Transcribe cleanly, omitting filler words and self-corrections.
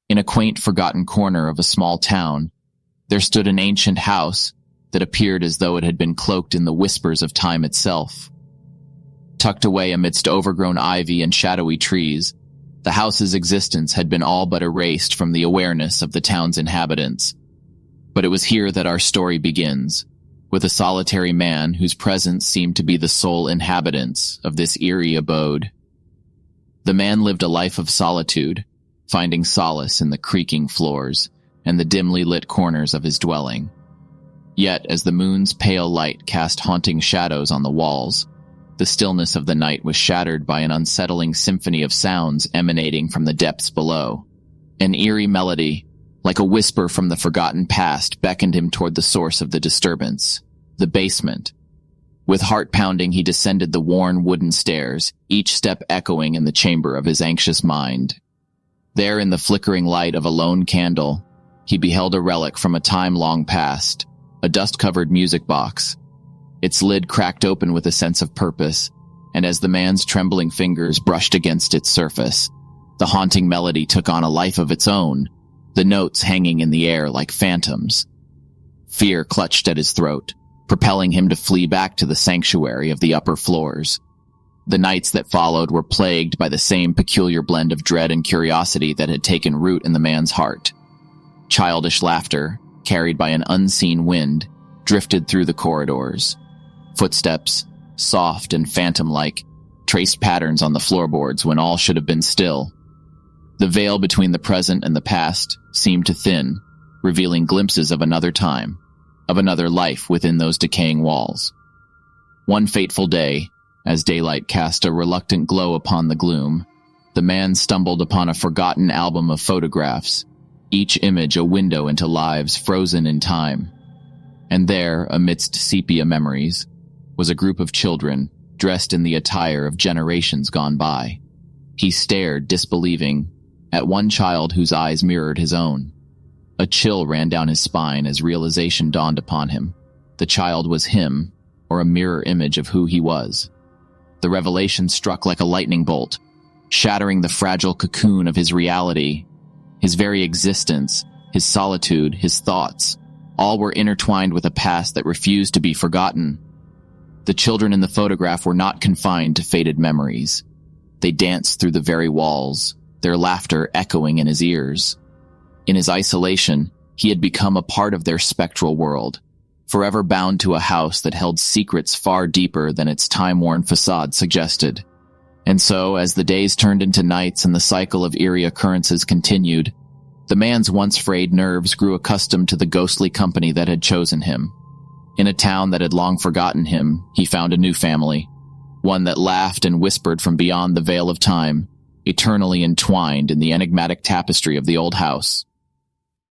In a quaint, forgotten corner of a small town, there stood an ancient house that appeared as though it had been cloaked in the whispers of time itself. Tucked away amidst overgrown ivy and shadowy trees, the house's existence had been all but erased from the awareness of the town's inhabitants. But it was here that our story begins, with a solitary man whose presence seemed to be the sole inhabitants of this eerie abode. The man lived a life of solitude, finding solace in the creaking floors and the dimly lit corners of his dwelling. Yet, as the moon's pale light cast haunting shadows on the walls, the stillness of the night was shattered by an unsettling symphony of sounds emanating from the depths below. An eerie melody, like a whisper from the forgotten past, beckoned him toward the source of the disturbance, the basement. With heart pounding, he descended the worn wooden stairs, each step echoing in the chamber of his anxious mind. There, in the flickering light of a lone candle, he beheld a relic from a time long past, a dust-covered music box. Its lid cracked open with a sense of purpose, and as the man's trembling fingers brushed against its surface, the haunting melody took on a life of its own, the notes hanging in the air like phantoms. Fear clutched at his throat, propelling him to flee back to the sanctuary of the upper floors. The nights that followed were plagued by the same peculiar blend of dread and curiosity that had taken root in the man's heart. Childish laughter, carried by an unseen wind, drifted through the corridors. Footsteps, soft and phantom-like, traced patterns on the floorboards when all should have been still. The veil between the present and the past seemed to thin, revealing glimpses of another time, of another life within those decaying walls. One fateful day, as daylight cast a reluctant glow upon the gloom, the man stumbled upon a forgotten album of photographs, each image a window into lives frozen in time. And there, amidst sepia memories, was a group of children dressed in the attire of generations gone by. He stared, disbelieving, at one child whose eyes mirrored his own. A chill ran down his spine as realization dawned upon him. The child was him, or a mirror image of who he was. The revelation struck like a lightning bolt, shattering the fragile cocoon of his reality. His very existence, his solitude, his thoughts, all were intertwined with a past that refused to be forgotten. The children in the photograph were not confined to faded memories. They danced through the very walls, their laughter echoing in his ears. In his isolation, he had become a part of their spectral world, forever bound to a house that held secrets far deeper than its time-worn facade suggested. And so, as the days turned into nights and the cycle of eerie occurrences continued, the man's once frayed nerves grew accustomed to the ghostly company that had chosen him. In a town that had long forgotten him, he found a new family, one that laughed and whispered from beyond the veil of time, eternally entwined in the enigmatic tapestry of the old house.